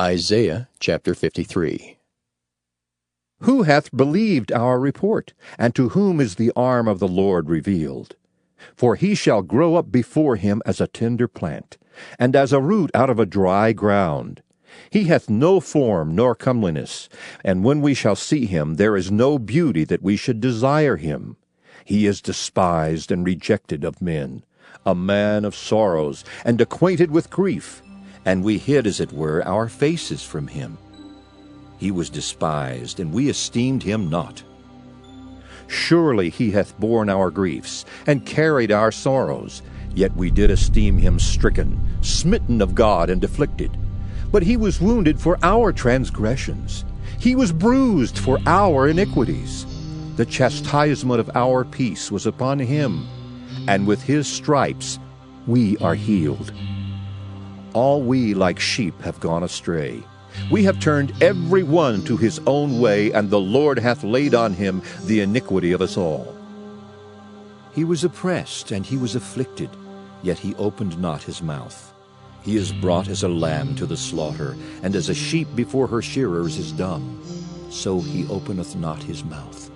Isaiah chapter 53. Who hath believed our report, and to whom is the arm of the Lord revealed? For he shall grow up before him as a tender plant, and as a root out of a dry ground. He hath no form nor comeliness, and when we shall see him, there is no beauty that we should desire him. He is despised and rejected of men, a man of sorrows, and acquainted with grief. And we hid, as it were, our faces from him. He was despised, and we esteemed him not. Surely he hath borne our griefs, and carried our sorrows. Yet we did esteem him stricken, smitten of God, and afflicted. But he was wounded for our transgressions. He was bruised for our iniquities. The chastisement of our peace was upon him, and with his stripes we are healed. All we like sheep have gone astray. We have turned every one to his own way, and the Lord hath laid on him the iniquity of us all. He was oppressed, and he was afflicted, yet he opened not his mouth. He is brought as a lamb to the slaughter, and as a sheep before her shearers is dumb, so he openeth not his mouth.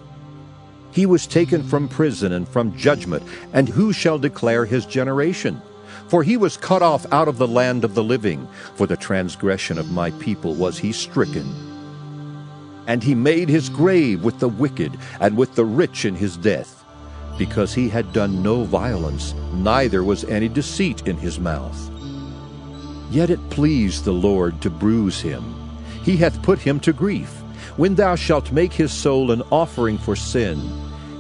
He was taken from prison and from judgment, and who shall declare his generation? For he was cut off out of the land of the living. For the transgression of my people was he stricken. And he made his grave with the wicked, and with the rich in his death, because he had done no violence, neither was any deceit in his mouth. Yet it pleased the Lord to bruise him. He hath put him to grief. When thou shalt make his soul an offering for sin,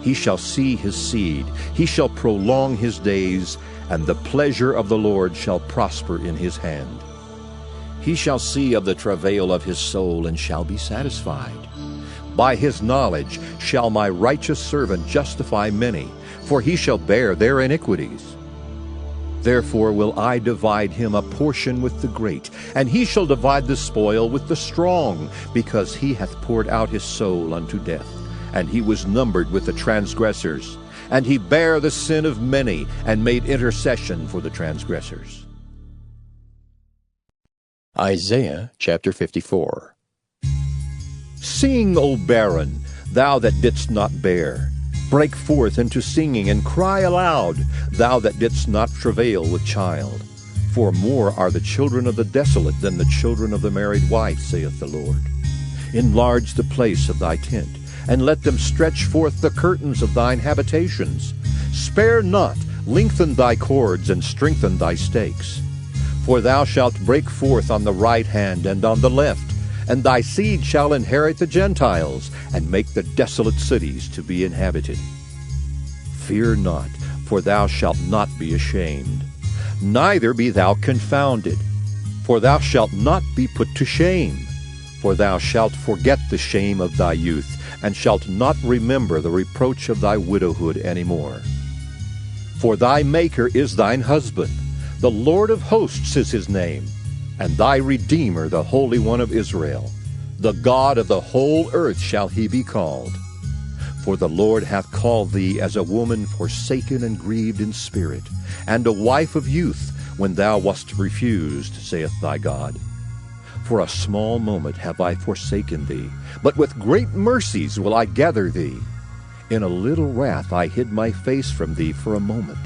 he shall see his seed, he shall prolong his days, and the pleasure of the Lord shall prosper in his hand. He shall see of the travail of his soul, and shall be satisfied. By his knowledge shall my righteous servant justify many, for he shall bear their iniquities. Therefore will I divide him a portion with the great, and he shall divide the spoil with the strong, because he hath poured out his soul unto death, and he was numbered with the transgressors. And he bare the sin of many, and made intercession for the transgressors. Isaiah chapter 54. Sing, O barren, thou that didst not bear. Break forth into singing, and cry aloud, thou that didst not travail with child. For more are the children of the desolate than the children of the married wife, saith the Lord. Enlarge the place of thy tent, and let them stretch forth the curtains of thine habitations. Spare not, lengthen thy cords, and strengthen thy stakes. For thou shalt break forth on the right hand and on the left, and thy seed shall inherit the Gentiles, and make the desolate cities to be inhabited. Fear not, for thou shalt not be ashamed, neither be thou confounded, for thou shalt not be put to shame. For thou shalt forget the shame of thy youth, and shalt not remember the reproach of thy widowhood any more. For thy Maker is thine husband, the Lord of hosts is his name, and thy Redeemer, the Holy One of Israel. The God of the whole earth shall he be called. For the Lord hath called thee as a woman forsaken and grieved in spirit, and a wife of youth, when thou wast refused, saith thy God. For a small moment have I forsaken thee, but with great mercies will I gather thee. In a little wrath I hid my face from thee for a moment,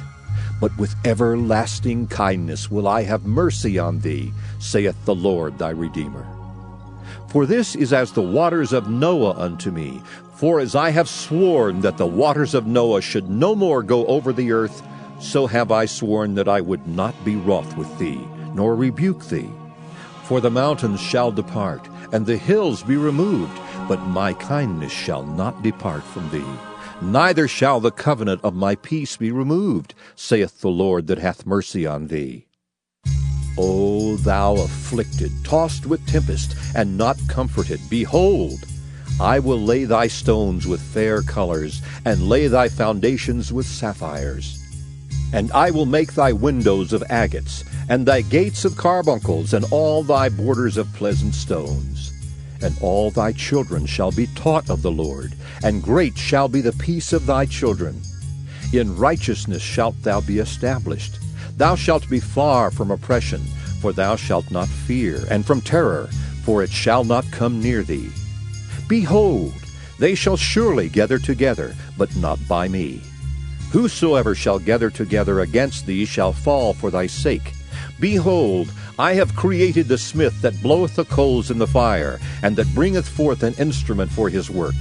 but with everlasting kindness will I have mercy on thee, saith the Lord thy Redeemer. For this is as the waters of Noah unto me, for as I have sworn that the waters of Noah should no more go over the earth, so have I sworn that I would not be wroth with thee, nor rebuke thee. For the mountains shall depart, and the hills be removed, but my kindness shall not depart from thee, neither shall the covenant of my peace be removed, saith the Lord that hath mercy on thee. O thou afflicted, tossed with tempest, and not comforted, behold, I will lay thy stones with fair colors, and lay thy foundations with sapphires. And I will make thy windows of agates, and thy gates of carbuncles, and all thy borders of pleasant stones. And all thy children shall be taught of the Lord, and great shall be the peace of thy children. In righteousness shalt thou be established. Thou shalt be far from oppression, for thou shalt not fear, and from terror, for it shall not come near thee. Behold, they shall surely gather together, but not by me. Whosoever shall gather together against thee shall fall for thy sake. Behold, I have created the smith that bloweth the coals in the fire, and that bringeth forth an instrument for his work.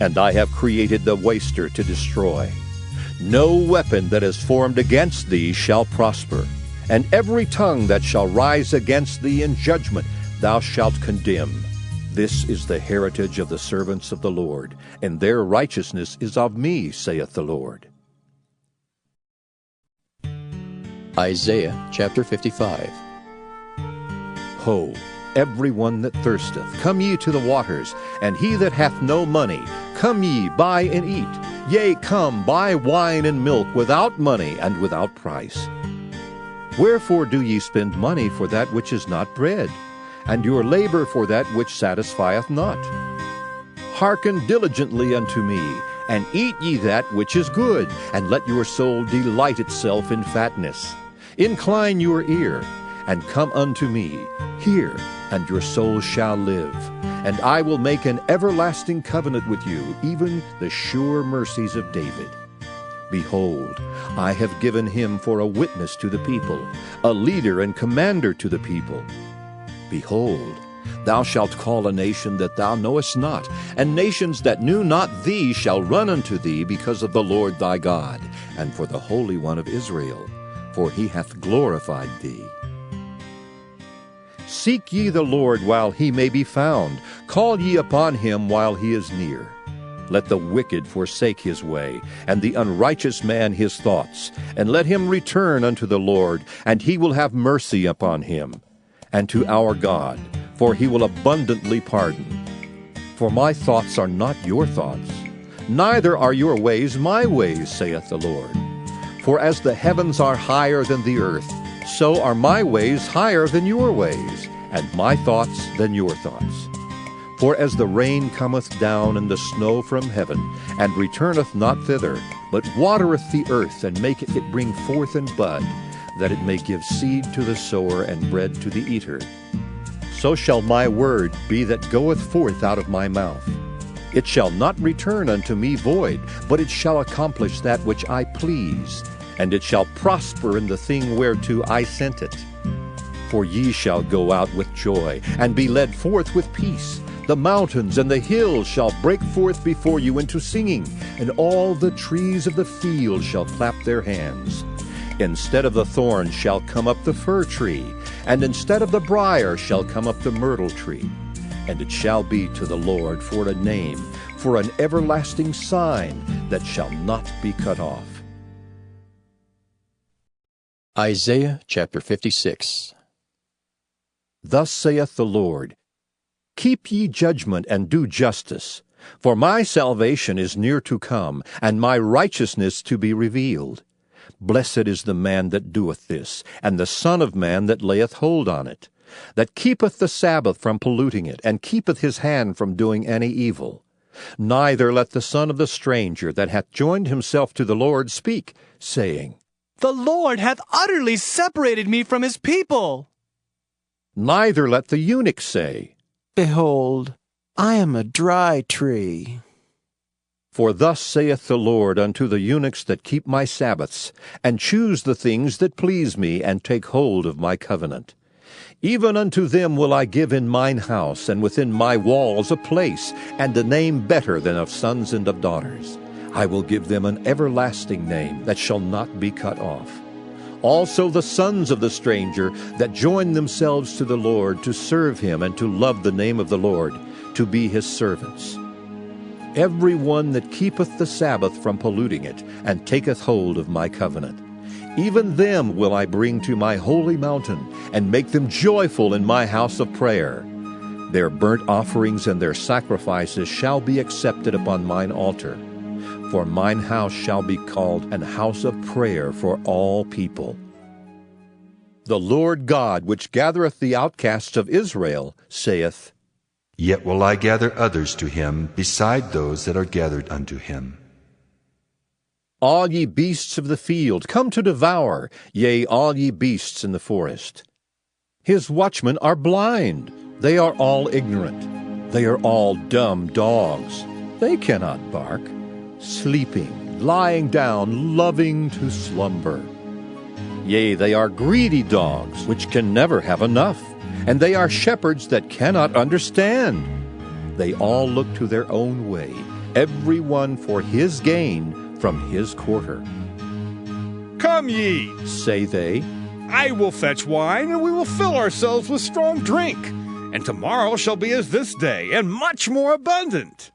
And I have created the waster to destroy. No weapon that is formed against thee shall prosper, and every tongue that shall rise against thee in judgment thou shalt condemn. This is the heritage of the servants of the Lord, and their righteousness is of me, saith the Lord. Isaiah chapter 55. Ho, every one that thirsteth, come ye to the waters, and he that hath no money, come ye, buy and eat. Yea, come, buy wine and milk without money and without price. Wherefore do ye spend money for that which is not bread, and your labor for that which satisfieth not? Hearken diligently unto me, and eat ye that which is good, and let your soul delight itself in fatness. Incline your ear, and come unto me. Hear, and your soul shall live. And I will make an everlasting covenant with you, even the sure mercies of David. Behold, I have given him for a witness to the people, a leader and commander to the people. Behold, thou shalt call a nation that thou knowest not, and nations that knew not thee shall run unto thee because of the Lord thy God, and for the Holy One of Israel, for he hath glorified thee. Seek ye the Lord while he may be found. Call ye upon him while he is near. Let the wicked forsake his way, and the unrighteous man his thoughts, and let him return unto the Lord, and he will have mercy upon him, and to our God, for he will abundantly pardon. For my thoughts are not your thoughts, neither are your ways my ways, saith the Lord. For as the heavens are higher than the earth, so are my ways higher than your ways, and my thoughts than your thoughts. For as the rain cometh down and the snow from heaven, and returneth not thither, but watereth the earth, and maketh it bring forth and bud, that it may give seed to the sower and bread to the eater, so shall my word be that goeth forth out of my mouth. It shall not return unto me void, but it shall accomplish that which I please, and it shall prosper in the thing whereto I sent it. For ye shall go out with joy, and be led forth with peace. The mountains and the hills shall break forth before you into singing, and all the trees of the field shall clap their hands. Instead of the thorn shall come up the fir tree, and instead of the brier shall come up the myrtle tree. And it shall be to the Lord for a name, for an everlasting sign that shall not be cut off. Isaiah chapter 56. Thus saith the Lord, Keep ye judgment and do justice, for my salvation is near to come, and my righteousness to be revealed. Blessed is the man that doeth this, and the Son of Man that layeth hold on it, that keepeth the Sabbath from polluting it, and keepeth his hand from doing any evil. Neither let the son of the stranger that hath joined himself to the Lord speak, saying, The Lord hath utterly separated me from his people. Neither let the eunuch say, Behold, I am a dry tree. For thus saith the Lord unto the eunuchs that keep my Sabbaths, and choose the things that please me, and take hold of my covenant. Even unto them will I give in mine house, and within my walls a place, and a name better than of sons and of daughters. I will give them an everlasting name that shall not be cut off. Also the sons of the stranger that join themselves to the Lord, to serve him and to love the name of the Lord, to be his servants. Every one that keepeth the Sabbath from polluting it, and taketh hold of my covenant, even them will I bring to my holy mountain, and make them joyful in my house of prayer. Their burnt offerings and their sacrifices shall be accepted upon mine altar. For mine house shall be called an house of prayer for all people. The Lord God, which gathereth the outcasts of Israel, saith, Yet will I gather others to him beside those that are gathered unto him. All ye beasts of the field, come to devour, yea, all ye beasts in the forest. His watchmen are blind, They are all ignorant. They are all dumb dogs. They cannot bark. Sleeping, lying down, loving to slumber. Yea, they are greedy dogs, which can never have enough. And they are shepherds that cannot understand. They all look to their own way, every one for his gain from his quarter. Come ye, Say they, I will fetch wine, and we will fill ourselves with strong drink. And tomorrow shall be as this day, and much more abundant.